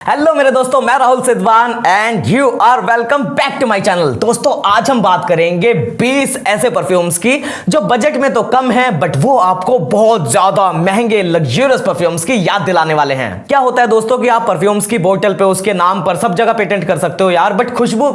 Hello मेरे दोस्तों, मैं Rahul Siddhwan and you are welcome back to my channel. दोस्तों आज हम बात करेंगे 20 ऐसे परफ्यूम्स की जो बजट में तो कम है बट वो आपको बहुत ज्यादा महंगे लग्जरियस परफ्यूम्स की याद दिलाने वाले हैं। क्या होता है दोस्तों कि आप परफ्यूम्स की बोतल पे, उसके नाम पर सब जगह पेटेंट कर सकते हो यार, बट खुशबू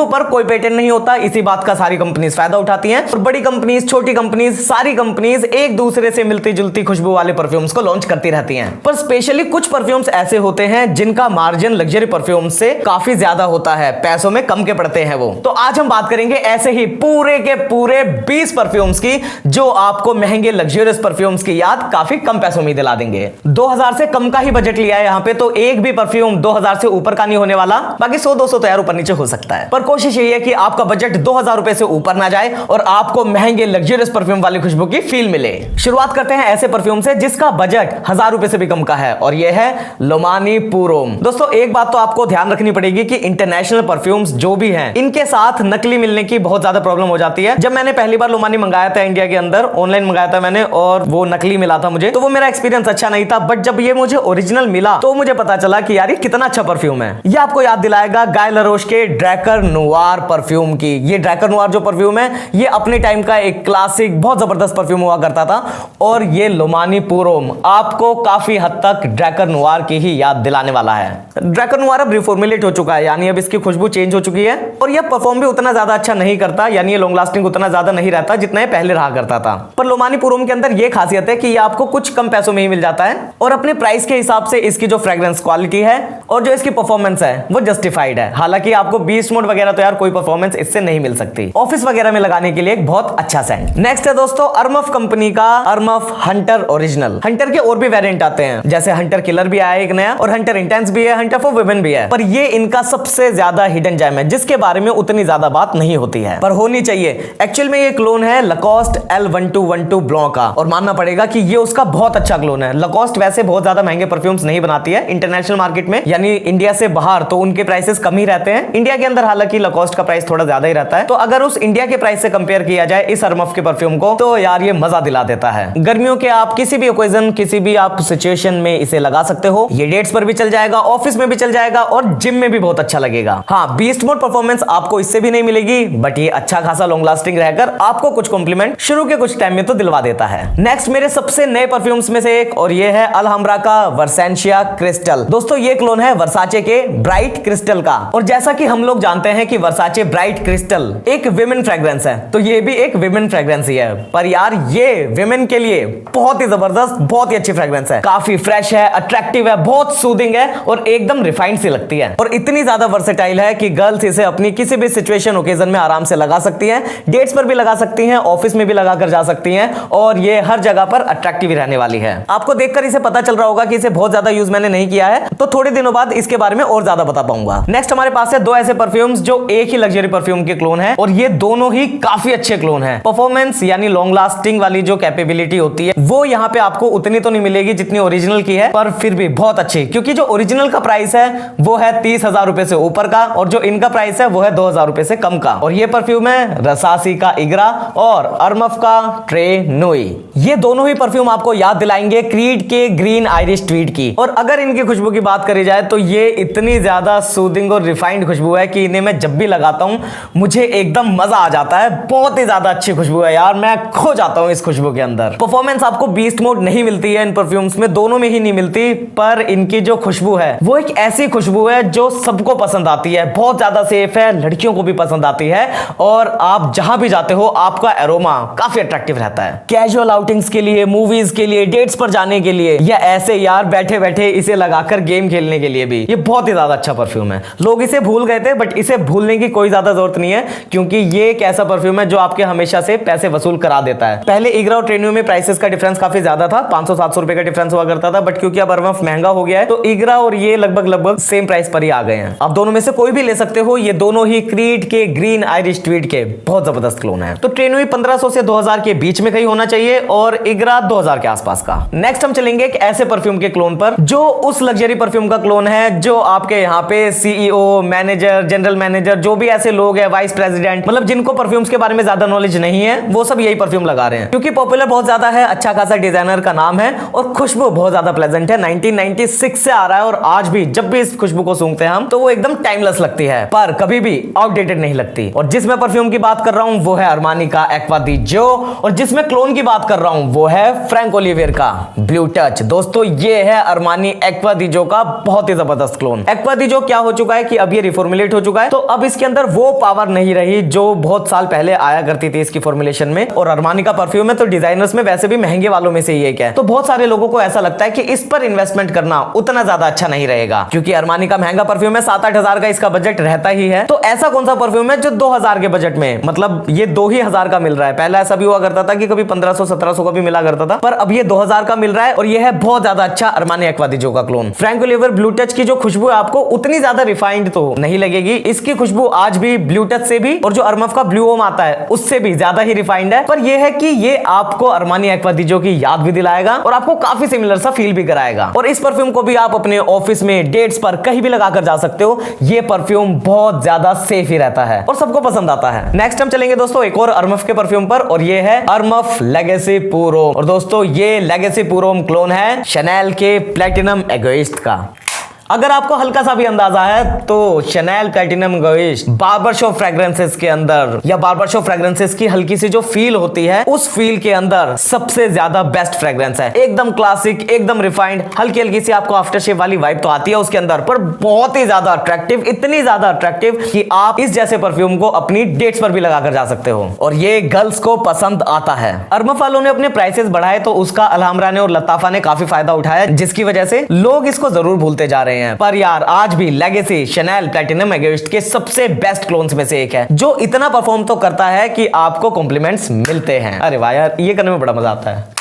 पर कोई पेटेंट नहीं होता। इसी बात का सारी कंपनीज फायदा उठाती हैं और बड़ी कंपनीज, छोटी कंपनीज, सारी कंपनीज एक दूसरे से मिलती जुलती खुशबू वाले परफ्यूम्स को लॉन्च करती रहती हैं। पर स्पेशली कुछ परफ्यूम्स ऐसे होते हैं जिनका मार्जिन लग्जरी परफ्यूम से काफी ज्यादा होता है, पैसों में कम के पड़ते हैं वो। तो आज हम बात करेंगे ऐसे ही पूरे के पूरे 20 परफ्यूम्स की जो आपको महंगे लग्जरियस परफ्यूम्स की याद काफी कम पैसों में दिला देंगे। 2000 से कम का ही बजट लिया है यहाँ पे, तो एक भी परफ्यूम 2000 से ऊपर का नहीं होने वाला। बाकी 100-200 तो यार ऊपर नीचे हो सकता है, पर कोशिश यही है कि आपका बजट 2000 रुपए से ऊपर ना जाए और आपको महंगे लग्जरियस परफ्यूम वाली खुशबू की फील मिले। शुरुआत करते हैं ऐसे परफ्यूम से जिसका बजट 1000 रुपए से भी कम का है और यह है लोमानी पूरोम। दोस्तों एक बात तो आपको ध्यान रखनी पड़ेगी कि इंटरनेशनल परफ्यूम्स जो भी हैं, इनके साथ नकली मिलने की बहुत ज्यादा प्रॉब्लम हो जाती है। जब मैंने पहली बार लोमानी मंगाया था इंडिया के अंदर, ऑनलाइन मंगाया था मैंने और वो नकली मिला था मुझे, तो वो मेरा एक्सपीरियंस अच्छा नहीं था। बट जब ये मुझे ओरिजिनल मिला तो मुझे पता चला कि यार ये कितना अच्छा परफ्यूम है। ये आपको याद दिलाएगा गाय लरोश के ड्रैकर नुआर परफ्यूम की। ये ड्रैकर नुआर जो परफ्यूम है, ये अपने टाइम का एक क्लासिक बहुत जबरदस्त परफ्यूम हुआ करता था और ये लोमानी पूरोम आपको काफी हद तक ड्रैकर नुआर की ही याद दिलाने वाला है। ड्रैकर नुआर अब रिफॉर्मुलेट हो चुका है, यानी अब इसकी खुशबू चेंज हो चुकी है और यह परफॉर्म भी उतना ज्यादा अच्छा नहीं करता, यानी ये लॉन्ग लास्टिंग उतना ज्यादा नहीं रहता जितना ये पहले रहा करता था। पर लोमानी पूरोम के अंदर ये खासियत है कि ये आपको कुछ कम पैसों में ही मिल जाता है और अपने प्राइस के हिसाब से इसकी जो फ्रेग्रेंस क्वालिटी है और जो इसकी परफॉर्मेंस है वो जस्टिफाइड है। हालांकि आपको बीस्ट मोड वगैरह तो यार कोई परफॉर्मेंस इससे नहीं मिल सकती। ऑफिस वगैरह में लगाने के लिए एक बहुत अच्छा सेंट। नेक्स्ट है दोस्तों अरमफ कंपनी का अरमफ हंटर ओरिजिनल। हंटर के और भी वेरिएंट आते हैं, जैसे हंटर किलर भी आया एक नया और हंटर इंटेंस भी है, हंटर फॉर वुमेन भी है, पर ये इनका सबसे ज्यादा हिडन जेम है जिसके बारे में उतनी ज्यादा बात नहीं होती है, पर होनी चाहिए। एक्चुअल में ये क्लोन है लकॉस्ट L1212 ब्लॉ का और मानना पड़ेगा कि ये उसका बहुत अच्छा क्लोन है। लकॉस्ट वैसे बहुत ज्यादा महंगे परफ्यूम्स नहीं बनाती है इंटरनेशनल मार्केट में, यानी इंडिया से बाहर तो उनके प्राइसेस कम ही रहते हैं। इंडिया के अंदर हालांकि लकॉस्ट का प्राइस थोड़ा ज्यादा ही रहता है, तो अगर उस इंडिया के प्राइस से कंपेयर किया जाए इस अरमफ के परफ्यूम को, तो यार ये मजा दिला देता है। गर्मियों के आप किसी भी ओकेजन, किसी भी आप सिचुएशन में इसे लगा सकते हो। ये डेट्स पर भी चल जाएगा, ऑफिस में भी चल जाएगा और जिम में भी बहुत अच्छा लगेगा। हाँ, बीस्ट मोड परफॉर्मेंस आपको इससे भी नहीं मिलेगी, बट ये अच्छा खासा लॉन्ग लास्टिंग रहकर आपको कुछ कॉम्प्लीमेंट शुरू के कुछ टाइम में तो दिलवा देता है। नेक्स्ट मेरे सबसे नए परफ्यूम्स में से एक और ये है अलहम्ब्रा का वर्सेंशिया क्रिस्टल। दोस्तों ये क्लोन है वर्साचे के ब्राइट क्रिस्टल का और जैसा कि हम लोग जानते हैं कि वर्साचे ब्राइट क्रिस्टल एक विमेन फ्रेग्रेंस है, तो ये भी एक विमेन फ्रेग्रेंस ही है, पर यार ये विमेन के लिए बहुत ही जबरदस्त, बहुत ही अच्छी फ्रेग्रेंस है। काफी फ्रेश है, अट्रैक्टिव है, बहुत सूदिंग है और एकदम रिफाइंड सी लगती है और इतनी ज्यादा वर्सेटाइल है कि गर्ल्स इसे अपनी किसी भी सिचुएशन ओकेजन में आराम से लगा सकती हैं, डेट्स पर भी लगा सकती हैं, ऑफिस में भी लगाकर जा सकती हैं और ये हर जगह पर अट्रैक्टिव ही रहने वाली है। आपको देखकर इसे पता चल रहा होगा कि इसे बहुत ज्यादा यूज मैंने नहीं किया है, तो थोड़े दिनों बाद इसके बारे में और ज्यादा बता पाऊंगा। नेक्स्ट हमारे पास है दो ऐसे परफ्यूम्स जो एक ही लग्जरी परफ्यूम के क्लोन है और ये दोनों ही काफी अच्छे क्लोन है। परफॉर्मेंस यानी लॉन्ग लास्टिंग वाली जो कैपेबिलिटी होती है वो यहाँ पे आपको उतनी तो नहीं मिलेगी जितनी ओरिजिनल की है, पर फिर भी बहुत अच्छी, क्योंकि जो ओरिजिनल का प्राइस है वो है 30,000 रुपए से ऊपर का और जो इनका प्राइस है वो है 2000 रुपए से कम का। और ये परफ्यूम है रसासी का इग्रा और अरमफ का ट्रे नोई। ये दोनों ही परफ्यूम आपको याद दिलाएंगे क्रीड के ग्रीन आयरिश ट्वीड की। और अगर इनकी खुशबू की बात करी जाए तो ये इतनी ज्यादा सूदिंग और रिफाइंड खुशबू है कि इन्हें मैं जब भी लगाता हूं मुझे एकदम मजा आ जाता है। बहुत ही ज्यादा अच्छी खुशबू है यार, मैं खो जाता हूं इस खुशबू के अंदर। परफॉर्मेंस आपको बीस्ट मोड नहीं मिलती है इन परफ्यूम्स में, दोनों में ही नहीं मिलती, पर इनकी जो खुशबू है वो एक ऐसी खुशबू है जो सबको पसंद आती है, बहुत ज्यादा सेफ है, लड़कियों को भी पसंद आती है और आप जहां भी जाते हो आपका एरोमा काफी अट्रैक्टिव रहता है। कैजुअल आउटिंग्स के लिए, मूवीज के लिए, डेट्स पर जाने के लिए या ऐसे यार बैठे बैठे इसे लगाकर गेम खेलने के लिए भी ये बहुत ही ज्यादा अच्छा परफ्यूम है। लोग इसे भूल गए थे बट इसे भूलने की कोई ज्यादा जरूरत नहीं है, क्योंकि ये एक ऐसा परफ्यूम है जो आपके हमेशा से पैसे वसूल करा देता है। पहले इग्रा और ट्रेनियो में प्राइसेस का डिफरेंस काफी ज्यादा था, 500-700 रुपए का डिफरेंस हुआ करता था, बट क्योंकि अब अरमफ महंगा हो गया है तो इग्रा और ये लगभग सेम प्राइस पर ही आ गए हैं। आप दोनों में से कोई भी ले सकते हो, ये दोनों ही क्रीड के ग्रीन आयरिश ट्वीड के बहुत जबरदस्त क्लोन है। तो ट्रेनियो 1500 से 2000 के बीच में कहीं होना चाहिए और इग्रा 2000 के आसपास का। नेक्स्ट हम चलेंगे एक ऐसे परफ्यूम के क्लोन पर जो उस लग्जरी परफ्यूम का क्लोन है जो आपके यहाँ पे सीईओ, मैनेजर, जनरल मैनेजर, जो भी ऐसे लोग हैं, वाइस प्रेसिडेंट, मतलब जिनको परफ्यूम्स के बारे में ज्यादा नॉलेज नहीं है, वो सब यही परफ्यूम लगा रहे हैं क्योंकि पॉपुलर बहुत ज्यादा है, अच्छा खासा डिजाइनर का नाम है और खुशबू बहुत ज्यादा प्लेजेंट है। 1996 से आ रहा है और आज भी जब भी इस खुशबू को सूंघते हैं हम तो वो एकदम टाइमलेस लगती है, पर कभी भी आउटडेटेड नहीं लगती। और जिस मैं परफ्यूम की बात कर रहा हूं वो है अरमानी का एक्वा दी जो, और जिस मैं क्लोन की बात कर रहा हूं वो है फ्रैंक ओलिवियर का ब्लू टच। दोस्तों ये है अरमानी एक्वा दी जो का बहुत ही जबरदस्त क्लोन। एक्वा दी जो क्या हो चुका है कि अब ये रिफॉर्मुलेट हो चुका है, तो अब इसके अंदर वो पावर नहीं रही जो बहुत साल पहले आया करती थी इसकी फॉर्मुलेशन में। और अरमानी का परफ्यूम है तो डिजाइनर्स में वैसे भी महंगे वालों में से ही एक है, तो बहुत सारे लोगों को ऐसा लगता है कि इस पर इन्वेस्टमेंट करना उतना ज्यादा अच्छा नहीं रहेगा, क्योंकि अरमानी का महंगा परफ्यूम है, 7-8 हजार का इसका बजट रहता ही है। तो ऐसा कौन सा परफ्यूम है जो 2000 के बजट में, मतलब ये 2,000 का मिल रहा है। पहले ऐसा भी हुआ करता था कि कभी 1500-1700 का भी मिला करता था, पर अब ये 2000 का मिल रहा है और ये है बहुत ज्यादा अच्छा अरमानी एक्वा दी जो का clone. Frank Olivier blue touch की जो खुशबू है आपको उतनी ज्यादा रिफाइंड तो नहीं लगेगी, इसकी खुशबू आज भी ब्लू टच से भी और जो अरमफ का ब्लू ओम आता है उससे भी ज्यादा ही रिफाइंड है। पर यह है कि ये आपको अरमानी एक्वा दी जो की याद भी दिलाएगा और आपको काफी सिमिलर सा फील भी कराएगा। और इस परफ्यूम को भी आप अपने ऑफिस में, डेट्स पर कहीं भी लगाकर जा सकते हो। ये परफ्यूम बहुत ज्यादा सेफ ही रहता है और सबको पसंद आता है। नेक्स्ट हम चलेंगे दोस्तों एक और अरमफ के परफ्यूम पर, और ये है अरमफ लेगेसी पूरोम। और दोस्तों ये लेगेसी पूरोम क्लोन है शनेल के प्लेटिनम एगोइस्ट का। अगर आपको हल्का सा भी अंदाजा है तो Chanel platinum egoiste barber shop fragrances के अंदर या बार्बर शॉप फ्रेग्रेंसेस की हल्की सी जो फील होती है उस फील के अंदर सबसे ज्यादा बेस्ट फ्रेग्रेंस है। एकदम क्लासिक, एकदम रिफाइंड, हल्की हल्की सी आपको आफ्टर शेव वाली वाइब तो आती है उसके अंदर, पर बहुत ही ज्यादा अट्रैक्टिव, इतनी ज्यादा अट्रैक्टिव कि आप इस जैसे परफ्यूम को अपनी डेट्स पर भी लगाकर जा सकते हो और ये गर्ल्स को पसंद आता है। अरमफ वालों ने अपने प्राइसेस बढ़ाए तो उसका अलहमरा ने और लताफा ने काफी फायदा उठाया, जिसकी वजह से लोग इसको जरूर भूलते जा रहे हैं। पर यार आज भी लेगेसी शनेल प्लैटिनम एगोइस्ट के सबसे बेस्ट क्लोन्स में से एक है, जो इतना परफॉर्म तो करता है कि आपको कॉम्प्लीमेंट्स मिलते हैं। अरे वाह यार, ये करने में बड़ा मजा आता है।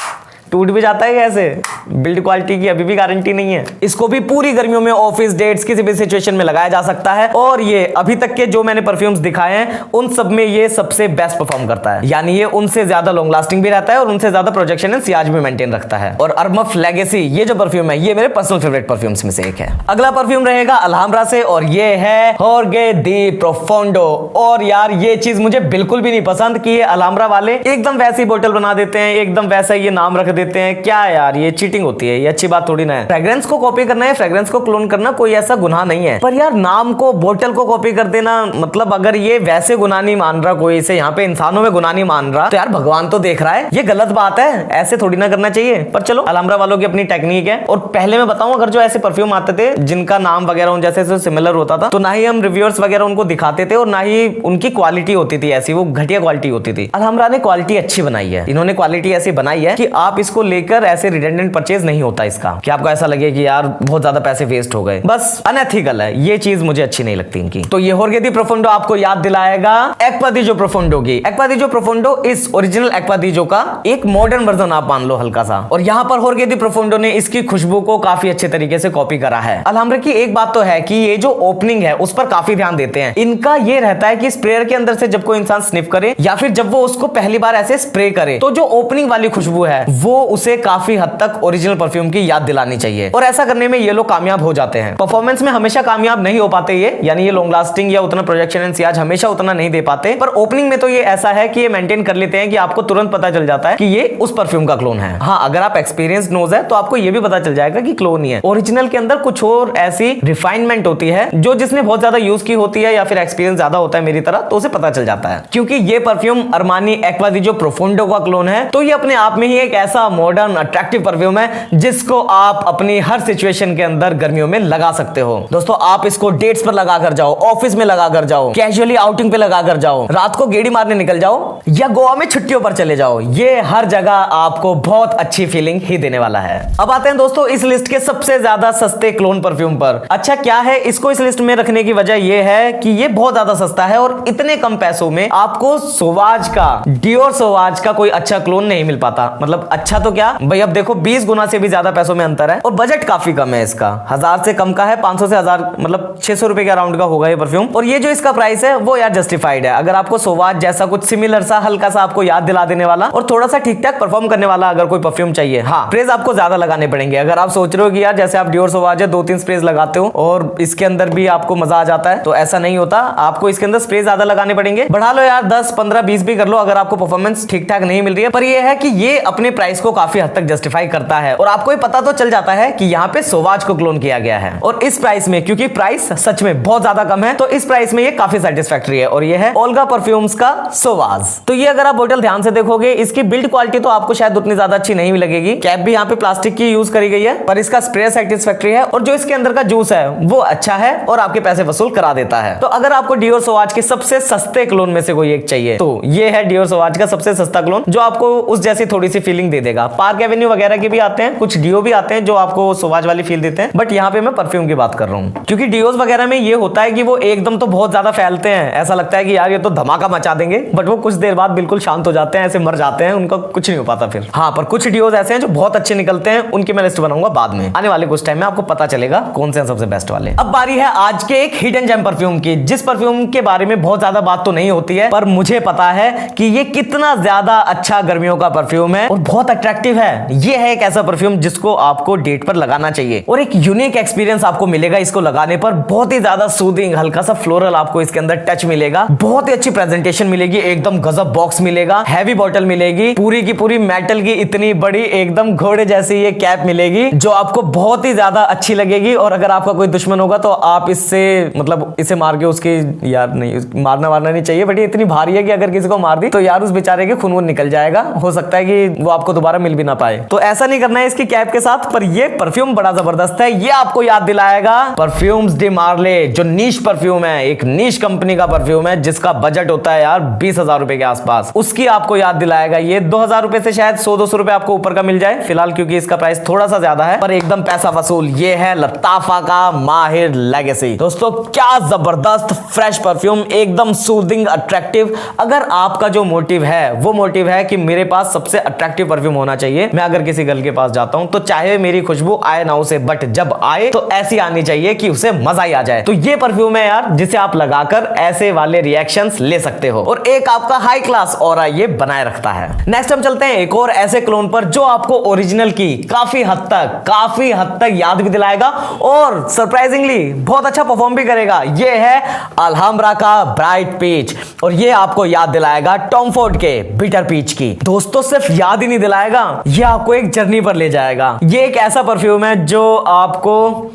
टूट भी जाता है ऐसे, बिल्ड क्वालिटी की अभी भी गारंटी नहीं है। इसको भी पूरी गर्मियों में ऑफिस, डेट्स, किसी भी सिचुएशन में लगाया जा सकता है और ये अभी तक के जो मैंने परफ्यूम्स दिखाए हैं उन सब में ये सबसे बेस्ट परफॉर्म करता है, यानी ये उनसे ज्यादा लॉन्ग लास्टिंग भी रहता है और उनसे ज्यादा प्रोजेक्शन एंड सियाज भी मेंटेन रखता है। और अरमफ लेगेसी ये जो परफ्यूम है ये मेरे पर्सनल फेवरेट परफ्यूम्स में से एक है। अगला परफ्यूम रहेगा अलहमरा से और ये है जोर्गे दी प्रोफोंडो। और यार ये चीज मुझे बिल्कुल भी नहीं पसंद कि ये अलहमरा वाले एकदम वैसी बोतल बना देते हैं, एकदम वैसा ये नाम रख देते हैं। क्या यार, ये चीटिंग होती है, ये अच्छी बात थोड़ी ना है। फ्रेग्रेंस को कॉपी करना है, फ्रेग्रेंस को क्लोन करना कोई ऐसा गुनाह नहीं है, पर यार नाम को, बोतल को कॉपी कर देना, मतलब अगर ये वैसे गुनाह नहीं मान रहा कोई, इसे यहाँ पे इंसानों में गुनाह नहीं मान रहा, तो यार भगवान तो देख रहा है, ये गलत बात है, ऐसे थोड़ी ना करना चाहिए। पर चलो अलहमरा वालों की अपनी टेक्निक है। और पहले मैं बताऊं, अगर जो ऐसे परफ्यूम आते थे जिनका नाम वगैरह उन जैसे सिमिलर होता था, तो ना ही हम रिव्यूअर्स वगैरह उनको दिखाते थे और ना ही उनकी क्वालिटी होती थी ऐसी, वो घटिया क्वालिटी होती थी। अलहमरा ने क्वालिटी अच्छी बनाई है, इन्होंने क्वालिटी ऐसी बनाई है कि आप इसको लेकर ऐसे रिडेंडेंट परचेज नहीं होता इसका, कि आपको ऐसा लगे कि यार बहुत ज्यादा पैसे वेस्ट हो गए, बस अनएथिकल है, ये चीज मुझे अच्छी नहीं लगती इनकी। तो ये जोर्गे दी प्रोफोंडो आपको याद दिलाएगा एक्वा दी जो प्रोफोंडो की। एक्वा दी जो प्रोफोंडो इस ओरिजिनल एक्वा दी जो का एक मॉडर्न वर्जन आप मान लो हल्का सा, और यहाँ पर जोर्गे दी प्रोफोंडो ने इसकी खुशबू को काफी अच्छे तरीके से कॉपी करा है। अलहमरा की एक बात तो है कि ये जो ओपनिंग है उस पर काफी ध्यान देते हैं। इनका ये रहता है कि स्प्रेयर के अंदर से जब कोई इंसान स्निफ करे या फिर जब वो उसको पहली बार ऐसे स्प्रे करे, तो जो ओपनिंग वाली खुशबू है वो उसे काफी हद तक ओरिजिनल परफ्यूम की याद दिलानी चाहिए, और ऐसा करने में ये लोग कामयाब हो जाते हैं। परफॉर्मेंस में हमेशा कामयाब नहीं हो पाते ये, यानी ये लॉन्ग लास्टिंग या उतना प्रोजेक्शन एंड सियाज हमेशा उतना नहीं दे पाते, पर ओपनिंग में तो ये ऐसा है कि ये मेंटेन कर लेते हैं कि आपको तुरंत पता चल जाता है कि ये उस परफ्यूम का क्लोन है। हाँ, अगर आप एक्सपीरियंस नोज है तो आपको ये भी पता चल जाएगा कि क्लोन ही है। ओरिजिनल के अंदर कुछ और ऐसी रिफाइनमेंट होती है जो जिसने बहुत ज्यादा यूज की होती है या फिर एक्सपीरियंस ज्यादा होता है मेरी तरह, तो उसे पता चल जाता है। क्योंकि ये परफ्यूम अरमानी एक्वा दी जो प्रोफोंडो का क्लोन है, तो ये अपने आप में ही एक ऐसा मॉडर्न अट्रैक्टिव परफ्यूम है जिसको आप अपनी हर सिचुएशन के अंदर गर्मियों में लगा सकते हो। दोस्तों आप इसको डेट्स पर लगा कर जाओ, ऑफिस में लगा कर जाओ, कैजुअली आउटिंग पे लगा कर जाओ, रात को गेड़ी मारने निकल जाओ या गोवा में छुट्टियों पर चले जाओ, ये हर जगह आपको बहुत अच्छी फीलिंग ही देने वाला है। अब आते हैं दोस्तों इस लिस्ट के सबसे ज्यादा सस्ते क्लोन परफ्यूम पर। अच्छा क्या है इसको इस लिस्ट में रखने की वजह यह है कि ये बहुत ज्यादा सस्ता है और इतने कम पैसों में आपको सोवाज का, डियोर सोवाज का कोई अच्छा क्लोन नहीं मिल पाता। मतलब अच्छा तो क्या भाई, अब देखो 20 गुना से भी ज्यादा पैसों में अंतर है और बजट काफी कम है इसका, 1000 से कम का है, 500 से 1000 मतलब 600 रुपए के अराउंड का होगा ये परफ्यूम। और ये जो इसका प्राइस है वो यार जस्टिफाइड है। अगर आपको सोवाज जैसा कुछ सिमिलर सा, हल्का सा आपको याद दिला देने वाला और थोड़ा सा ठीक ठाक परफॉर्म करने वाला अगर कोई परफ्यूम चाहिए, हाँ स्प्रेज आपको ज्यादा लगाने पड़ेंगे। अगर आप सोच रहे हो कि यार जैसे आप डियोर सोवाज है 2-3 स्प्रेज लगाते हो और इसके अंदर भी आपको मजा आ जाता है, तो ऐसा नहीं होता, आपको इसके अंदर स्प्रे ज्यादा लगाने पड़ेंगे। बढ़ा लो यार 10, 15, 20 भी कर लो अगर आपको परफॉर्मेंस ठीक ठाक नहीं मिल रही है। पर ये है कि ये अपने प्राइस को काफी हद तक जस्टिफाई करता है और आपको ये पता तो चल जाता है कि यहाँ पे सोवाज को क्लोन किया गया है और इस प्राइस में, क्योंकि प्राइस सच में बहुत ज्यादा कम है, तो इस प्राइस में ये काफी सेटिस्फैक्टरी है और ये है ओल्गा परफ्यूम्स का सोवाज। तो ये अगर आप बोतल ध्यान से देखोगे, इसकी बिल्ड क्वालिटी तो आपको शायद उतनी ज्यादा अच्छी नहीं लगेगी। कैप भी यहाँ पे प्लास्टिक की यूज करी गई है, पर इसका स्प्रे सेटिस्फैक्टरी है और जो इसके अंदर का जूस है वो अच्छा है और आपके पैसे वसूल करा देता है। तो अगर आपको डियोर सोवाज के सबसे सस्ते क्लोन में से कोई एक चाहिए तो ये है डियोर सोवाज का सबसे सस्ता क्लोन, जो आपको उस जैसी थोड़ी सी फीलिंग दे देगा। पार्क एवेन्यू वगैरह के भी आते हैं, कुछ डियो भी आते हैं जो आपको सोवाज वाली फील देते हैं, बट यहाँ पे मैं परफ्यूम की बात कर रहा हूँ, क्योंकि डियोस वगैरह में ये होता है कि वो एकदम तो बहुत ज्यादा फैलते हैं, ऐसा लगता है कि यार ये तो धमाका मचा देंगे, बट वो कुछ देर बाद बिल्कुल शांत हो जाते हैं, ऐसे मर जाते हैं, उनका कुछ नहीं हो पाता फिर। हाँ, पर कुछ डियोस ऐसे हैं जो बहुत अच्छे निकलते हैं, उनकी मैं लिस्ट बनाऊंगा बाद में, आने वाले कुछ टाइम में आपको पता चलेगा कौन से हैं सबसे बेस्ट वाले। अब बारी है आज के एक हिडन जेम परफ्यूम की, जिस परफ्यूम के बारे में बहुत ज्यादा बात तो नहीं होती है, पर मुझे पता है कि ये कितना ज्यादा अच्छा गर्मियों का परफ्यूम है और बहुत अट्रैक्टिव है। ये है एक ऐसा परफ्यूम जिसको आपको डेट पर लगाना चाहिए और एक यूनिक एक्सपीरियंस आपको मिलेगा इसको लगाने पर। बहुत ही ज्यादा सूदिंग, हल्का सा फ्लोरल आपको इसके अंदर टच मिलेगा, बहुत ही अच्छी प्रेजेंटेशन मिलेगी, एकदम गजब बॉक्स मिलेगा, हैवी बॉटल मिलेगी, पूरी की पूरी मेटल की इतनी बड़ी एकदम घोड़े जैसी ये कैप मिलेगी जो आपको बहुत ही ज्यादा अच्छी लगेगी। और अगर आपका कोई दुश्मन होगा तो आप इससे मतलब इसे मार के उसकी, यार नहीं मारना नहीं चाहिए, बट ये इतनी भारी है कि अगर किसी को मार दी तो यार उस बेचारे के खून निकल जाएगा, हो सकता है कि वो आपको दोबारा मिल भी ना पाए। तो ऐसा नहीं करना है इसकी कैप के साथ। पर ये परफ्यूम बड़ा जबरदस्त है, ये आपको याद दिलाएगा परफ्यूम्स डी मार्ले, जो नीश परफ्यूम है, एक नीश कंपनी का परफ्यूम है जिसका बजट होता है यार 20,000 रुपए के आसपास, उसकी आपको याद दिलाएगा। ये 2,000 रुपए से शायद 100-200 रुपए आपको ऊपर का मिल जाए फिलहाल, क्योंकि इसका प्राइस थोड़ा सा ज्यादा है, पर एकदम पैसा वसूल। ये है लताफा का माहिर लेगेसी। दोस्तों क्या जबरदस्त फ्रेश परफ्यूम, एकदम सूदिंग, अट्रैक्टिव। अगर आपका जो मोटिव है वो मोटिव है कि मेरे पास सबसे अट्रैक्टिव परफ्यूम होना चाहिए, मैं अगर किसी गर्ल के पास जाता हूं तो चाहे मेरी खुशबू आए ना उसे, बट जब आए तो ऐसी आनी चाहिए कि उसे मजा ही आ जाए, तो ये परफ्यूम है यार जिसे आप लगाकर ऐसे वाले रिएक्शंस ले सकते हो और एक आपका हाई क्लास ऑरा ये बनाए रखता है। नेक्स्ट हम चलते हैं एक और ऐसे क्लोन पर जो आपको ओरिजिनल की काफी हद तक याद भी दिलाएगा और सरप्राइजिंगली बहुत अच्छा परफॉर्म भी करेगा। ये है अल्हम्ब्रा का ब्राइट पीच और ये आपको याद दिलाएगा टॉम फोर्ड के बिटर पीच की। दोस्तों सिर्फ याद ही नहीं दिलाएगा, ये आपको एक जर्नी पर ले जाएगा। ये एक ऐसा परफ्यूम है जो आपको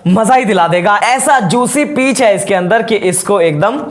मजा ही दिला देगा, ऐसा जूसी पीच है इसके अंदर कि इसको एकदम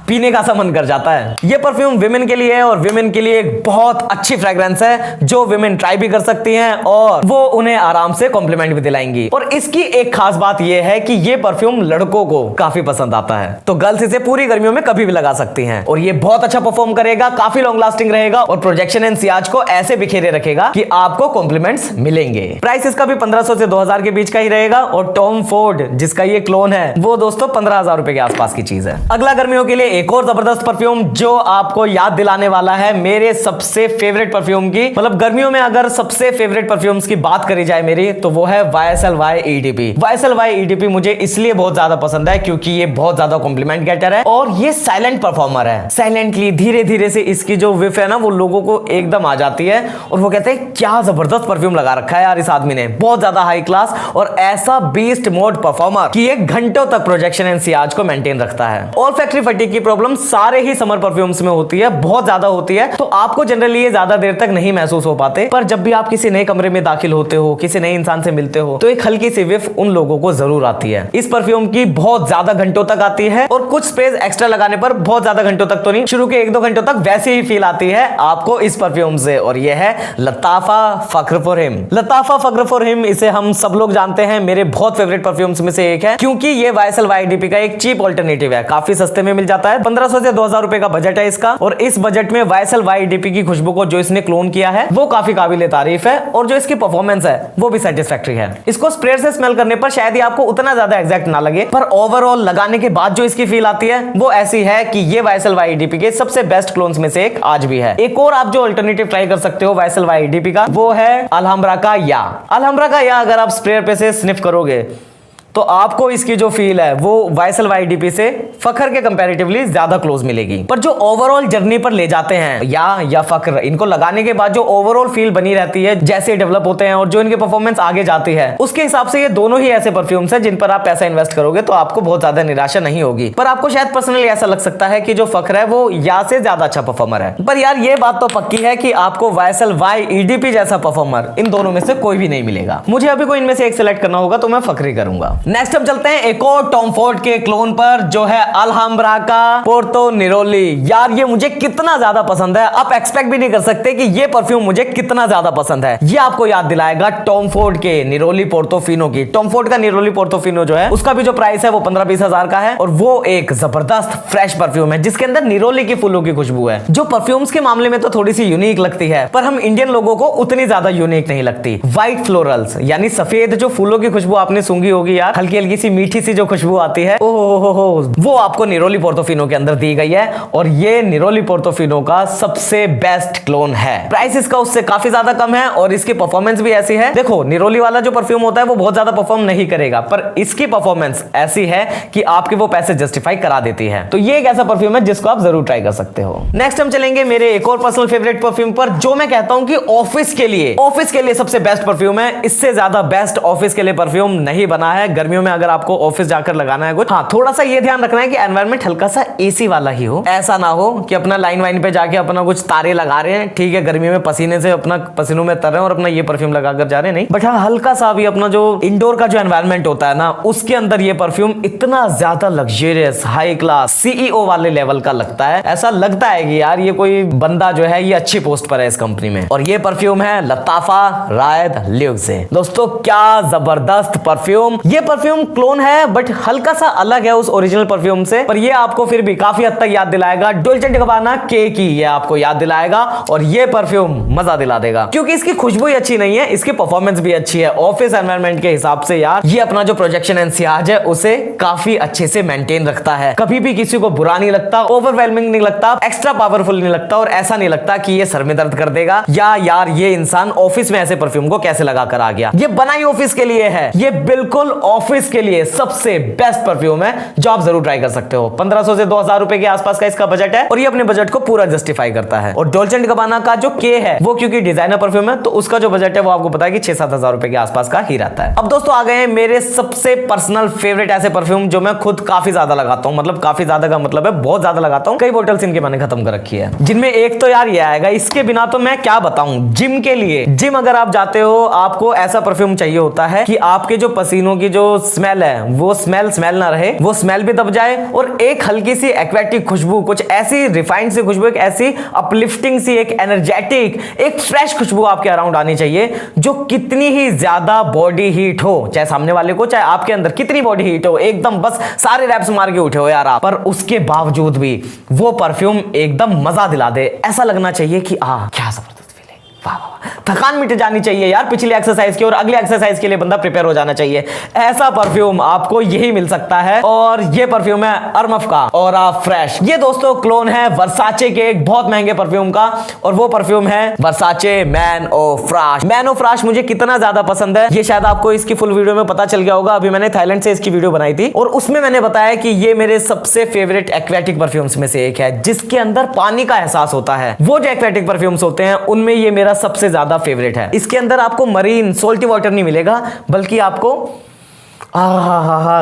पीने का सा मन कर जाता है। ये परफ्यूम विमेन के लिए है और विमेन के लिए एक बहुत अच्छी फ्रेग्रेंस है जो विमेन ट्राई भी कर सकती हैं और वो उन्हें आराम से कॉम्प्लीमेंट भी दिलाएंगी। और इसकी एक खास बात ये है कि ये परफ्यूम लड़कों को काफी पसंद आता है, तो गर्ल्स इसे पूरी गर्मियों में कभी भी लगा सकती हैं और ये बहुत अच्छा परफॉर्म करेगा, काफी लॉन्ग लास्टिंग रहेगा और प्रोजेक्शन एंड सियाज को ऐसे बिखेरे रखेगा कि आपको कॉम्प्लीमेंट्स मिलेंगे। प्राइस इसका भी 1500 से 2000 के बीच का ही रहेगा और टॉम फोर्ड जिसका ये क्लोन है वो दोस्तों 15,000 रुपए के आसपास की चीज है। अगला गर्मियों के लिए एक और जबरदस्त परफ्यूम जो आपको याद दिलाने वाला है मेरे सबसे फेवरेट परफ्यूम की, मतलब गर्मियों में अगर सबसे फेवरेट परफ्यूम्स की बात करी जाए मेरी तो वो है YSL-Y EDP। YSL-Y EDP मुझे इसलिए बहुत ज्यादा पसंद है क्योंकि ये बहुत ज्यादा कॉम्प्लीमेंट गेटर है और ये साइलेंट परफॉर्मर है। साइलेंटली धीरे धीरे से इसकी जो विफ है ना वो लोगों को एकदम आ जाती है और वो कहते हैं क्या जबरदस्त परफ्यूम लगा रखा है यार इस आदमी ने, बहुत ज्यादा हाई क्लास और ऐसा बीस्ट मोड परफॉर्मर कि ये घंटों तक प्रोजेक्शन एंड सियाज को मेंटेन रखता है। और फैक्ट्री फटीग की प्रॉब्लम सारे ही समर परफ्यूम्स में होती है, बहुत ज्यादा होती है, तो आपको जनरली ये ज्यादा देर तक नहीं महसूस हो पाते, पर जब भी आप किसी नए कमरे में दाखिल होते हो, किसी नए इंसान से मिलते हो तो एक हल्की सी विफ उन लोगों को जरूर आती है। इस परफ्यूम की बहुत ज्यादा घंटों तक आती है और कुछ स्प्रेज एक्स्ट्रा लगाने पर बहुत ज्यादा घंटों तक तो नहीं, शुरू के 1-2 घंटों तक वैसे ही फील आती है आपको इस परफ्यूम से और यह है Lattafa Fakhar for him. Lattafa Fakhar for him, इसे हम सब लोग जानते हैं, मेरे बहुत फेवरेट परफ्यूम्स में से एक है क्योंकि ये YSL-Y EDP का एक चीप ऑल्टरनेटिव है, काफी सस्ते में मिल जाता है। 1500 से 2000 रुपए का बजट है इसका और इस बजट में YSL-Y EDP की खुशबू को जो इसने क्लोन किया है वो काफी काबिल तारीफ है और जो इसकी परफॉर्मेंस है वो भी सेटिस्फैक्टरी है। इसको स्प्रे से स्मेल करने पर शायद ही आपको उतना ज्यादा एग्जैक्ट ना लगे, पर ओवरऑल लगाने के बाद जो इसकी फील आती है वो ऐसी है कि ये YSL-Y EDP के सबसे बेस्ट क्लोन्स में से एक आज भी है। एक और आप जो अल्टरनेटिव ट्राई कर सकते हो YSL-Y EDP का वो है अल्हम्ब्रा का या। अल्हम्ब्रा का या अगर आप स्प्रे पे से स्निफ करोगे तो आपको इसकी जो फील है वो वाईएसएल वाईडीपी से फखर के कंपैरेटिवली ज्यादा क्लोज मिलेगी। पर जो ओवरऑल जर्नी पर ले जाते हैं या फखर, इनको लगाने के बाद जो ओवरऑल फील बनी रहती है जैसे डेवलप होते हैं और जो इनके परफॉर्मेंस आगे जाती है, उसके हिसाब से ये दोनों ही ऐसे परफ्यूम्स हैं जिन पर आप पैसा इन्वेस्ट करोगे तो आपको बहुत ज्यादा निराशा नहीं होगी। पर आपको शायद पर्सनली ऐसा लग सकता है कि जो फखर है वो या से ज्यादा अच्छा परफॉर्मर है। पर यार ये बात तो पक्की है कि आपको वाईएसएल वाईईडीपी जैसा परफॉर्मर इन दोनों में से कोई भी नहीं मिलेगा। मुझे अभी कोई इनमें से एक सिलेक्ट करना होगा तो मैं फखर ही करूंगा। नेक्स्ट हम चलते हैं एक और टॉम फोर्ड के क्लोन पर जो है अल्हम्ब्रा का पोर्तो निरोली। यार ये मुझे कितना ज्यादा पसंद है, आप एक्सपेक्ट भी नहीं कर सकते कि ये परफ्यूम मुझे कितना ज्यादा पसंद है। ये आपको याद दिलाएगा टॉम फोर्ड के निरोली पोर्टोफिनो की। टॉम फोर्ड का निरोली पोर्टोफिनो जो है उसका भी जो प्राइस है वो 15-20 हजार का है और वो एक जबरदस्त फ्रेश परफ्यूम है जिसके अंदर निरोली की फूलों की खुशबू है, जो परफ्यूम्स के मामले में तो थोड़ी सी यूनिक लगती है पर हम इंडियन लोगों को उतनी ज्यादा यूनिक नहीं लगती। व्हाइट फ्लोरल्स यानी सफेद जो फूलों की खुशबू आपने सूंघी होगी यार, हल्की हल्की सी मीठी सी जो खुशबू आती है, ओहो वो आपको निरोली पोर्टोफिनो के अंदर दी गई है और ये निरोली पोर्टोफिनो का सबसे बेस्ट क्लोन है। प्राइस इसका उससे काफी ज्यादा कम है और इसकी परफॉर्मेंस भी ऐसी है। देखो निरोली वाला जो परफ्यूम होता है वो बहुत ज्यादा परफॉर्म नहीं करेगा पर इसकी परफॉर्मेंस ऐसी है कि आपके वो पैसे जस्टिफाई करा देती है। तो ये एक ऐसा परफ्यूम है जिसको आप जरूर ट्राई कर सकते हो। नेक्स्ट हम चलेंगे मेरे एक और पर्सनल फेवरेट परफ्यूम पर जो मैं कहता हूं कि ऑफिस के लिए सबसे बेस्ट परफ्यूम है। इससे ज्यादा बेस्ट ऑफिस के लिए परफ्यूम नहीं बना है। गर्मियों में अगर आपको ऑफिस जाकर लगाना है कुछ, हाँ थोड़ा सा ये ध्यान रखना है कि एनवायरनमेंट हल्का सा एसी वाला ही हो। ऐसा ना हो कि अपना लाइन वाइन पे जाके अपना कुछ तारे लगा रहे हैं, ठीक है, गर्मी में पसीने से अपना पसीनों में तर रहे हैं और अपना ये परफ्यूम लगाकर जा रहे हैं, नहीं, बट हाँ हल्का सा भी अपना जो इंडोर का जो एनवायरनमेंट होता है ना उसके अंदर ये परफ्यूम इतना ज्यादा लग्जरियस हाई क्लास सीईओ वाले लेवल का लगता है। ऐसा लगता है कि यार ये कोई बंदा जो है ये अच्छी पोस्ट पर है इस कंपनी में। और ये परफ्यूम है लताफा रायद ल्यूक से। दोस्तों क्या जबरदस्त परफ्यूम। ये परफ्यूम क्लोन है बट हल्का सा अलग है उस ओरिजिनल परफ्यूम से, पर ये आपको फिर भी काफी हद तक याद दिलाएगा डोल्चे एंड गब्बाना के की, ये आपको याद दिलाएगा और ये परफ्यूम मजा दिला देगा क्योंकि इसकी खुशबू ही अच्छी नहीं है, इसकी परफॉर्मेंस भी अच्छी है। ऑफिस एनवायरनमेंट के हिसाब से यार ये अपना जो प्रोजेक्शन एंड सियाज है उसे काफी अच्छे से मेंटेन रखता है। कभी भी किसी को बुरा नहीं लगता, ओवरवेलमिंग नहीं लगता, एक्स्ट्रा पावरफुल नहीं लगता और ऐसा नहीं लगता कि ये सर में दर्द कर देगा या यार ये इंसान ऑफिस में ऐसे परफ्यूम को कैसे लगा कर आ गया। ये बनाई ऑफिस के लिए है, ये बिल्कुल ऑफिस के लिए सबसे बेस्ट परफ्यूम है जो आप जरूर ट्राई कर सकते हो। 1500 से 2000 रुपए के आसपास का इसका बजट है और ये अपने बजट को पूरा जस्टिफाई करता है। और डोल्चे एंड गब्बाना का जो के है वो क्योंकि डिजाइनर परफ्यूम है तो उसका जो बजट है वो आपको पता है कि 6-7 हजार रुपए के आसपास का ही रहता है। अब दोस्तों आ गए हैं मेरे सबसे पर्सनल फेवरेट ऐसे परफ्यूम जो मैं खुद काफी ज्यादा लगाता हूं, मतलब काफी ज्यादा का मतलब है बहुत ज्यादा लगाता हूं, कई बोटल्स इनके मैंने खत्म कर रखी है, जिनमें एक तो यार ये आएगा। इसके बिना तो मैं क्या बताऊं, जिम के लिए, जिम अगर आप जाते हो आपको ऐसा परफ्यूम चाहिए होता है कि आपके जो पसीनों की जो स्मेल है वो स्मेल ना रहे, वो स्मेल भी दब जाए और एक हल्की सी एक्वेटिक खुशबू, कुछ ऐसी रिफाइंड सी खुशबू, एक ऐसी अपलिफ्टिंग सी, एक एनर्जेटिक, एक फ्रेश खुशबू आपके अराउंड आनी चाहिए जो कितनी ही ज्यादा बॉडी हीट हो, चाहे सामने वाले को चाहे आपके अंदर कितनी बॉडी हीट हो, एकदम बस सारे रैप्स मार के उठे हो यार आप, पर उसके बावजूद भी वो परफ्यूम एकदम मजा दिला दे। ऐसा लगना चाहिए कि क्या जबरदस्त फीलिंग, वाह वाह, थकान मिट जानी चाहिए यार पिछली एक्सरसाइज की और अगले एक्सरसाइज के लिए बंदा प्रिपेयर हो जाना चाहिए। ऐसा परफ्यूम आपको यही मिल सकता है और ये परफ्यूम है अरमफ का ऑरा फ्रेश। ये दोस्तों क्लोन है वर्साचे के एक बहुत महंगे परफ्यूम का और वो परफ्यूम है वर्साचे मैन ओ फ्राश। मैन ओ फ्राश मुझे कितना ज्यादा पसंद है ये शायद आपको इसकी फुल वीडियो में पता चल गया होगा। अभी मैंने थाईलैंड से इसकी वीडियो बनाई थी और उसमें मैंने बताया कि ये मेरे सबसे फेवरेट एक्वेटिक परफ्यूम्स में से एक है जिसके अंदर पानी का एहसास होता है। वो जो एक्वेटिक परफ्यूम्स होते हैं उनमें ये मेरा सबसे ज्यादा फेवरेट है। इसके अंदर आपको मरीन सोल्टी वाटर नहीं मिलेगा बल्कि आपको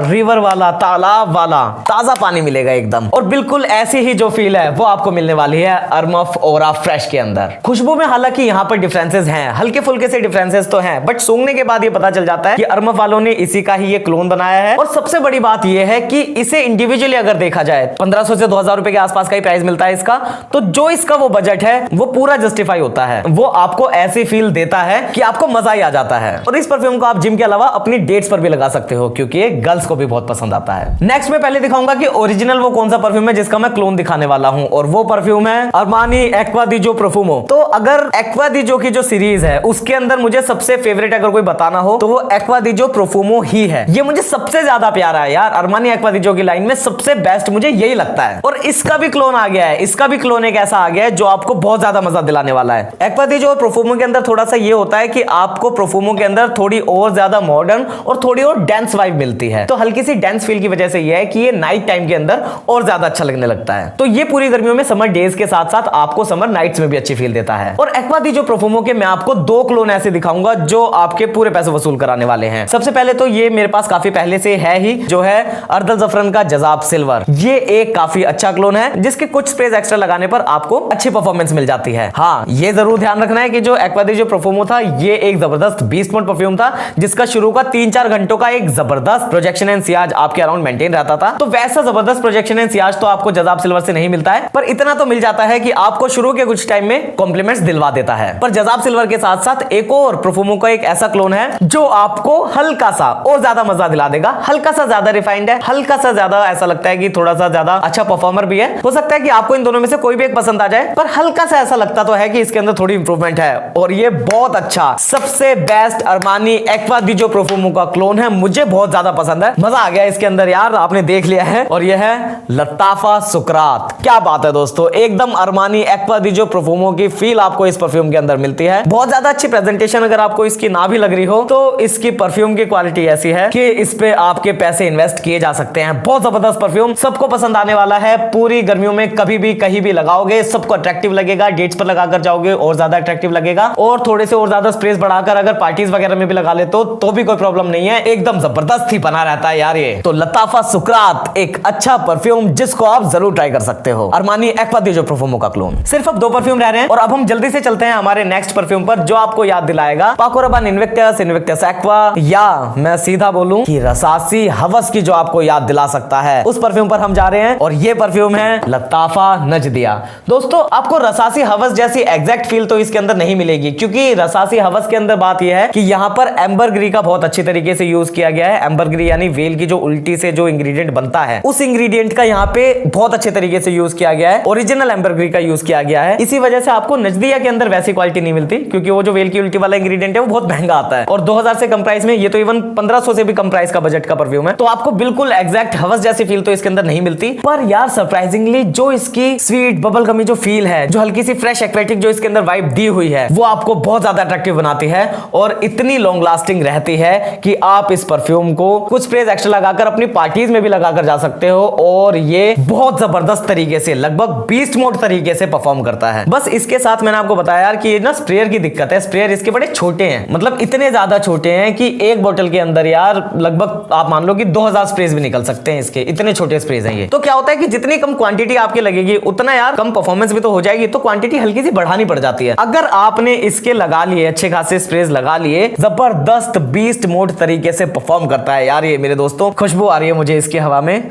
रिवर वाला, तालाब वाला ताजा पानी मिलेगा एकदम। और बिल्कुल ऐसी ही जो फील है वो आपको मिलने वाली है अरमफ ओरा फ्रेश के अंदर। खुशबू में हालांकि यहाँ पर डिफरेंसेस हैं, हल्के फुल्के से डिफरेंसेस तो हैं, बट सूंघने के बाद ये पता चल जाता है कि अरमफ वालों ने इसी का ही ये क्लोन बनाया है। और सबसे बड़ी बात ये है कि इसे इंडिविजुअली अगर देखा जाए 1500 से 2000 रुपए के आसपास का ही प्राइस मिलता है इसका, तो जो इसका वो बजट है वो पूरा जस्टिफाई होता है। वो आपको ऐसी फील देता है कि आपको मजा ही आ जाता है। और इस परफ्यूम को आप जिम के अलावा अपनी डेट्स पर भी लगा सकते हो क्योंकि ये गर्ल्स को भी बहुत पसंद आता है। नेक्स्ट मैं पहले दिखाऊंगा कि ओरिजिनल वो कौन सा परफ्यूम है जिसका मैं क्लोन दिखाने वाला हूं और वो परफ्यूम है अरमानी एक्वा दी जो प्रोफुमो। तो अगर एक्वा दी जो की जो सीरीज है उसके अंदर मुझे सबसे फेवरेट अगर कोई बताना हो तो वो एक्वा दी जो प्रोफुमो ही है। ये मुझे सबसे ज्यादा प्यारा है यार, अरमानी एक्वा दी जो की लाइन में सबसे बेस्ट मुझे यही लगता है। और इसका भी क्लोन आ गया है, इसका भी क्लोन एक ऐसा आ गया है जो आपको बहुत ज्यादा मजा दिलाने वाला है। एक्वा दी जो प्रोफुमो के अंदर थोड़ा सा ये होता है कि आपको प्रोफुमो के अंदर थोड़ी और ज्यादा मॉडर्न और थोड़ी और डेंस डेंस वाइब मिलती है। तो हल्की सी डेंस फील की वजह से ये है कि ये नाइट टाइम के अंदर और ज्यादा अच्छा लगने लगता है। तो ये पूरी गर्मियों में समर डेज के साथ साथ आपको समर नाइट्स में भी अच्छी फील देता है। और एक्वा दी जो प्रोफुमो के मैं आपको 2 क्लोन ऐसे दिखाऊंगा जो आपके पूरे पैसे वसूल कराने वाले हैं। सबसे पहले तो ये मेरे पास काफी पहले से है ही, जो है अर्दल जफरन का जजाब सिल्वर। ये एक काफी अच्छा क्लोन है जिसके कुछ स्प्रेज एक्स्ट्रा लगाने पर आपको अच्छी परफॉर्मेंस मिल जाती है। हाँ, ये जरूर ध्यान रखना है कि जो एक्वा दी जो प्रोफुमो था ये एक जबरदस्त बीस्ट मोड परफ्यूम था जिसका शुरू का 3-4 घंटों का एक जबरदस्त प्रोजेक्शन एंड सियाज आपके अराउंड मेंटेन रहता था। तो वैसा जबरदस्त प्रोजेक्शन एंड सियाज तो आपको जजाब सिल्वर से नहीं मिलता है, पर इतना तो मिल जाता है कि आपको शुरू के कुछ टाइम में कॉम्प्लीमेंट्स दिलवा देता है। पर जजाब सिल्वर के साथ साथ एक और प्रोफुमो का एक ऐसा क्लोन है जो आपको हल्का सा और ज्यादा मजा दिला देगा। हल्का सा ज्यादा रिफाइंड है, हल्का सा ज्यादा ऐसा लगता है कि थोड़ा सा ज्यादा अच्छा परफॉर्मर भी है। हो सकता है कि आपको इन दोनों में से कोई भी एक पसंद आ जाए, पर हल्का सा ऐसा लगता तो है कि इसके अंदर थोड़ी इंप्रूवमेंट है। और ये बहुत अच्छा सबसे बेस्ट अरमानी एक्वा दी जो प्रोफुमो का क्लोन है, मुझे बहुत ज्यादा पसंद है। मजा आ गया इसके अंदर यार, आपने देख लिया है। और यह है लताफा सुकरात। क्या बात है दोस्तों, एकदम अरमानी एक्वा दी जो प्रोफुमो की फील आपको इस परफ्यूम के अंदर मिलती है। बहुत ज्यादा अच्छी प्रेजेंटेशन अगर आपको इसकी ना भी लग रही हो तो इसकी परफ्यूम की क्वालिटी ऐसी है कि इस पे आपके पैसे इन्वेस्ट किए जा सकते हैं। बहुत जबरदस्त परफ्यूम, सबको पसंद आने वाला है। पूरी गर्मियों में कभी भी कहीं भी लगाओगे सबको अट्रैक्टिव लगेगा। डेट्स पर लगाकर जाओगे और ज्यादा अट्रैक्टिव लगेगा। और थोड़े से और ज्यादा स्प्रेस बढ़ाकर अगर पार्टीज वगैरह में भी लगा ले तो भी कोई प्रॉब्लम नहीं है, एकदम जबरदस्त ही बना रहता है यार ये। तो लताफा सुकरात एक अच्छा परफ्यूम जिसको आप जरूर ट्राई कर सकते हो, अरमानी एक्वा दी जो प्रोफुमो का क्लोन। सिर्फ अब 2 परफ्यूम रह रहे हैं और अब हम जल्दी से चलते हैं हमारे नेक्स्ट परफ्यूम पर जो आपको याद दिलाएगा पाको रबान इन्विक्टस, इन्विक्टस एक्वा, या मैं सीधा बोलूं कि रसासी हवस की जो आपको याद दिला सकता है, उस परफ्यूम पर हम जा रहे हैं। और ये परफ्यूम है लताफा नजदिया। दोस्तों आपको रसासी हवस जैसी एग्जैक्ट फील तो इसके अंदर नहीं मिलेगी, क्योंकि रसासी हवस के अंदर बात यह है कि यहाँ पर एम्बरग्री का बहुत अच्छी तरीके से यूज किया गया है। एम्बरग्री यानी वेल की जो उल्टी से जो इंग्रेडिएंट बनता है, उस इंग्रेडिएंट का यहाँ पे बहुत अच्छे तरीके से यूज किया गया है। ओरिजिनल एम्बरग्री का यूज किया गया है। इसी वजह से आपको नजदिया के अंदर वैसी क्वालिटी नहीं मिलती, क्योंकि वो जो वेल की उल्टी वाला इंग्रेडिएंट है वो बहुत महंगा आता है और 2000 से कम प्राइस में, ये तो इवन 1500 से भी कम प्राइस का बजट का परफ्यूम है। तो आपको बिल्कुल एग्जैक्ट हवस जैसी फील तो इसके अंदर नहीं मिलती। पर यार सरप्राइजिंगली जो इसकी स्वीट बबल गमी जो फील है, जो हल्की सी फ्रेश एक्वेटिक जो इसके अंदर वाइब दी हुई है, वो आपको बहुत ज्यादा अट्रैक्टिव बनाती है और इतनी लॉन्ग लास्टिंग रहती है कि आप इस परफ्यूम को कुछ स्प्रेज एक्स्ट्रा लगाकर अपनी पार्टीज में भी लगाकर जा सकते हो। और ये बहुत जबरदस्त तरीके से लगभग बीस्ट मोड तरीके से परफॉर्म करता है। बस इसके साथ मैंने आपको बताया यार कि ये ना स्प्रेयर की दिक्कत है। स्प्रेयर इसके बड़े छोटे हैं, मतलब इतने ज्यादा छोटे हैं कि एक बोतल के अंदर यार लगभग आप मान लो कि 2000 स्प्रेज भी निकल सकते हैं इसके, इतने छोटे स्प्रेज हैं ये। तो क्या होता है कि जितनी कम क्वांटिटी आपके लगेगी उतना यार कम परफॉर्मेंस भी तो हो जाएगी, तो क्वांटिटी हल्की सी बढ़ानी पड़ जाती है। अगर आपने इसके लगा लिए अच्छे खासे स्प्रेज लगा लिए, जबरदस्त बीस्ट मोड तरीके से परफॉर्म करता है यार ये मेरे दोस्तों। खुशबू आ रही है मुझे इसकी हवा में।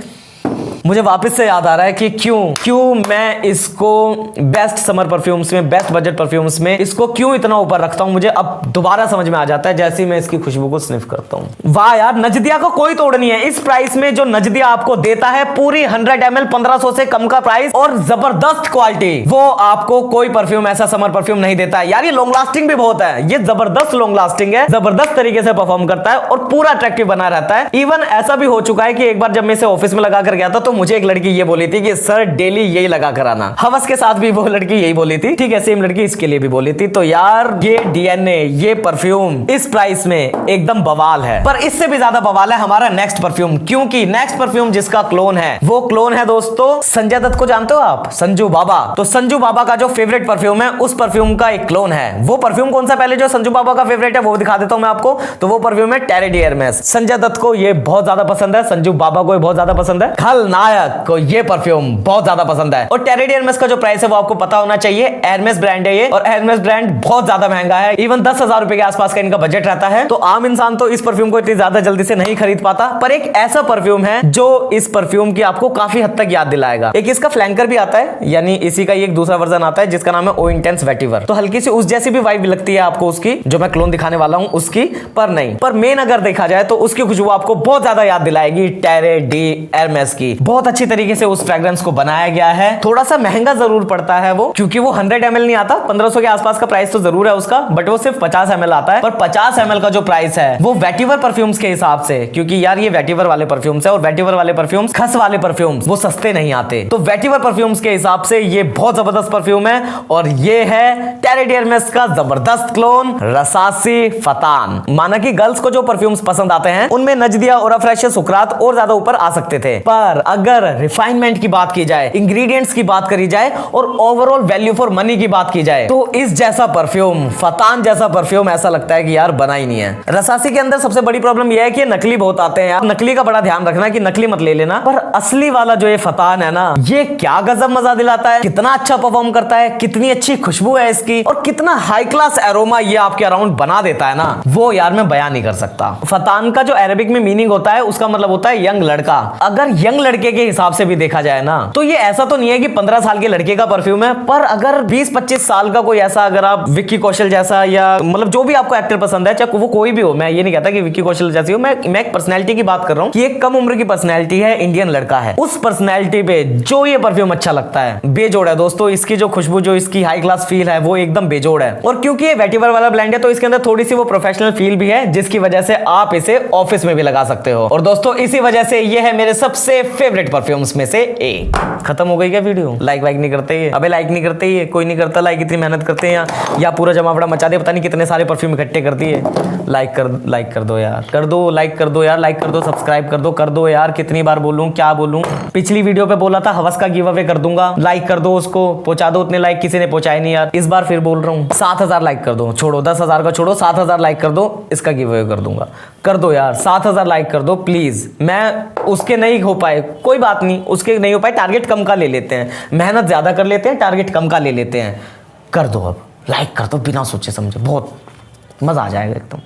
मुझे वापस से याद आ रहा है कि क्यों मैं इसको बेस्ट समर परफ्यूम्स में, बेस्ट बजट परफ्यूम्स में इसको क्यों इतना ऊपर रखता हूं। मुझे अब दोबारा समझ में आ जाता है जैसे ही मैं इसकी खुशबू को स्निफ करता हूं। वाह यार, नजदिया को कोई तोड़ नहीं है। इस प्राइस में जो नजदिया आपको देता है, पूरी 100 ml 1500 से कम का प्राइस और जबरदस्त क्वालिटी, वो आपको कोई परफ्यूम ऐसा समर परफ्यूम नहीं देता है यार। ये लॉन्ग लास्टिंग भी बहुत है, ये जबरदस्त लॉन्ग लास्टिंग है, जबरदस्त तरीके से परफॉर्म करता है और पूरा अट्रैक्टिव बना रहता है। इवन ऐसा भी हो चुका है कि एक बार जब मैं इसे ऑफिस में लगाकर गया था तो मुझे एक लड़की ये बोली थी कि सर डेली यही लगा कर आना। हवस के साथ भी वो लड़की यही बोली थी, ठीक है, सेम लड़की इसके लिए भी बोली थी। तो यार ये डीएनए, ये परफ्यूम इस प्राइस में एकदम बवाल है। पर इससे भी ज्यादा बवाल है हमारा नेक्स्ट परफ्यूम, क्योंकि नेक्स्ट परफ्यूम जिसका क्लोन है वो क्लोन है दोस्तों संजय दत्त को जानते हो आप, संजू बाबा। तो संजू बाबा का जो फेवरेट परफ्यूम है उस परफ्यूम का एक क्लोन है। वो परफ्यूम कौन सा, पहले जो संजू बाबा का फेवरेट है वो दिखा देता हूं मैं आपको। तो वो परफ्यूम है टेरी डी एरमेस। संजय दत्त को ये बहुत ज्यादा पसंद है, संजू बाबा को बहुत ज्यादा पसंद है, खलनायक को ये परफ्यूम बहुत ज्यादा पसंद है। और टेरी डी एरमेस का जो प्राइस है वो आपको पता होना चाहिए। एरमेस ब्रांड है ये और एरमेस ब्रांड बहुत ज्यादा महंगा है, इवन 10,000 रुपए के आसपास का इनका बजट रहता है। तो आम इंसान तो इस परफ्यूम को इतनी ज्यादा जल्दी से नहीं खरीद पाता, पर एक ऐसा परफ्यूम है जो इस परफ्यूम की आपको काफी हद तक याद दिलाएगा। एक इसका फ्लैंकर भी आता है, यानी इसी का एक दूसरा वर्जन आता है जिसका नाम है ओ इंटेंस वेटिवर। तो हल्की सी उस जैसी भी वाइब लगती है आपको उसकी, जो मैं क्लोन दिखाने वाला हूं उसकी, पर नहीं। पर मेन अगर देखा जाए तो उसकी खुशबू आपको बहुत ज्यादा याद दिलाएगी टेरी डी एरमेस की। बहुत बहुत अच्छी तरीके से उस फ्रेग्रेंस को बनाया गया है। थोड़ा सा महंगा जरूर पड़ता है वो, क्योंकि वो 100 ml नहीं आता, 1500 के आसपास का प्राइस तो जरूर है उसका, बट वो सिर्फ 50 ml आता है। पर 50 ml का जो प्राइस है वो वेटिवर परफ्यूम्स के हिसाब से, क्योंकि यार ये वेटिवर वाले परफ्यूम्स है और वेटिवर वाले परफ्यूम्स, खस वाले परफ्यूम्स वो सस्ते नहीं आते, तो वेटिवर परफ्यूम्स के हिसाब से ये बहुत जबरदस्त परफ्यूम है। और ये है टैरेड हेर्मेस का जबरदस्त क्लोन रसासी फतान। माना कि गर्ल्स को जो परफ्यूम्स पसंद आते हैं उनमें नजदिया, ओराफ्रेश, सुकरात और ज्यादा ऊपर आ सकते थे, पर अगर रिफाइनमेंट की बात की जाए, इंग्रेडिएंट्स की बात करी जाए और ओवरऑल वैल्यू फॉर मनी की बात की जाए, तो इस जैसा परफ्यूम, फतान जैसा परफ्यूम ऐसा लगता है कि यार बना ही नहीं है। रसासी के अंदर सबसे बड़ी प्रॉब्लम यह है कि नकली बहुत आते हैं यार, नकली का बड़ा ध्यान रखना कि नकली मत ले लेना। पर असली वाला जो ये फतान है ना, ये क्या गजब मजा दिलाता है, कितना अच्छा परफॉर्म करता है, कितनी अच्छी खुशबू है इसकी और कितना हाई क्लास एरोमा ये आपके अराउंड बना देता है ना, वो यार मैं बयान नहीं कर सकता। फतान का जो अरेबिक में मीनिंग होता है उसका मतलब होता है यंग लड़का। अगर यंग लड़के के हिसाब से भी देखा जाए ना, तो ये ऐसा तो नहीं है कि 15 साल के लड़के का परफ्यूम है, पर अगर 20-25 साल का कोई ऐसा, अगर आप विक्की कौशल जैसा या मतलब जो भी आपको एक्टर पसंद है, चाहे वो कोई भी हो, मैं ये नहीं कहता कि विक्की कौशल जैसी हो, मैं एक पर्सनैलिटी की बात कर रहा हूँ कि एक कम उम्र की पर्सनैलिटी है, इंडियन लड़का है, उस पर्सनैलिटी पे जो ये परफ्यूम अच्छा लगता है, बेजोड़ है दोस्तों। इसकी जो खुशबू, जो इसकी हाई क्लास फील है वो एकदम बेजोड़ है। और क्योंकि ये वेटिवर वाला ब्लेंड है तो इसके अंदर थोड़ी सी वो प्रोफेशनल फील भी है, जिसकी वजह से आप इसे ऑफिस में भी लगा सकते हो। और दोस्तों इसी वजह से ये है मेरे सबसे फेवरेट परफ्यूम्स में से एक। खत्म हो गई क्या वीडियो? लाइक वाइक नहीं करते ये? अबे लाइक नहीं करते ये, कोई नहीं करता लाइक, इतनी मेहनत करते हैं या पूरा जमावड़ा मचा दे, पता नहीं कितने सारे परफ्यूम इकट्ठे कर दिए। लाइक कर दो यार, कर दो, लाइक कर दो यार, लाइक कर दो, सब्सक्राइब कर दो यार। कितनी बार बोलूं, क्या बोलूं? पिछली वीडियो पे बोला था हवस का गिव अवे कर दूंगा, लाइक कर दो उसको, पहुंचा दो उतने लाइक, किसी ने पहुंचाए नहीं यार। इस बार फिर बोल रहा हूं 7000 लाइक कर दो, छोड़ो 10,000 का छोड़ो, 7000 लाइक कर दो, इसका गिव अवे कर दूंगा। कर दो यार, 7000 लाइक कर दो प्लीज। मैं उसके नहीं हो पाए कोई बात नहीं, उसके नहीं हो पाए, टारगेट कम का ले लेते हैं, मेहनत ज्यादा कर लेते हैं, टारगेट कम का ले लेते हैं। कर दो अब, लाइक कर दो बिना सोचे समझे, बहुत मजा आ जाएगा एकदम।